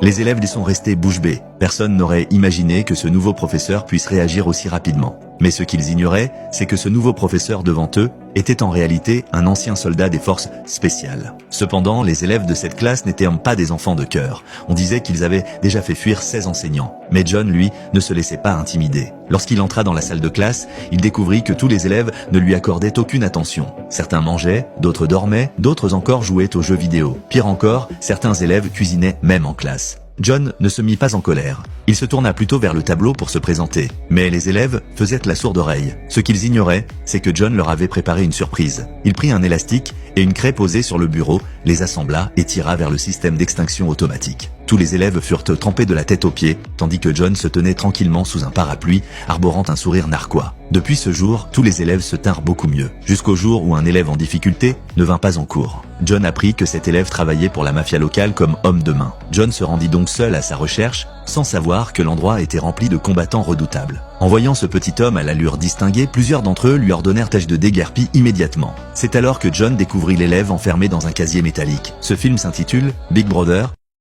Les élèves y sont restés bouche bée. Personne n'aurait imaginé que ce nouveau professeur puisse réagir aussi rapidement. Mais ce qu'ils ignoraient, c'est que ce nouveau professeur devant eux était en réalité un ancien soldat des forces spéciales. Cependant, les élèves de cette classe n'étaient pas des enfants de cœur. On disait qu'ils avaient déjà fait fuir 16 enseignants. Mais John, lui, ne se laissait pas intimider. Lorsqu'il entra dans la salle de classe, il découvrit que tous les élèves ne lui accordaient aucune attention. Certains mangeaient, d'autres dormaient, d'autres encore jouaient aux jeux vidéo. Pire encore, certains élèves cuisinaient même en classe. John ne se mit pas en colère. Il se tourna plutôt vers le tableau pour se présenter. Mais les élèves faisaient la sourde oreille. Ce qu'ils ignoraient, c'est que John leur avait préparé une surprise. Il prit un élastique et une craie posée sur le bureau, les assembla et tira vers le système d'extinction automatique. Tous les élèves furent trempés de la tête aux pieds, tandis que John se tenait tranquillement sous un parapluie, arborant un sourire narquois. Depuis ce jour, tous les élèves se tinrent beaucoup mieux, jusqu'au jour où un élève en difficulté ne vint pas en cours. John apprit que cet élève travaillait pour la mafia locale comme homme de main. John se rendit donc seul à sa recherche, sans savoir que l'endroit était rempli de combattants redoutables. En voyant ce petit homme à l'allure distinguée, plusieurs d'entre eux lui ordonnèrent tâche de déguerpir immédiatement. C'est alors que John découvrit l'élève enfermé dans un casier métallique. Ce film s'intitule Big Brother.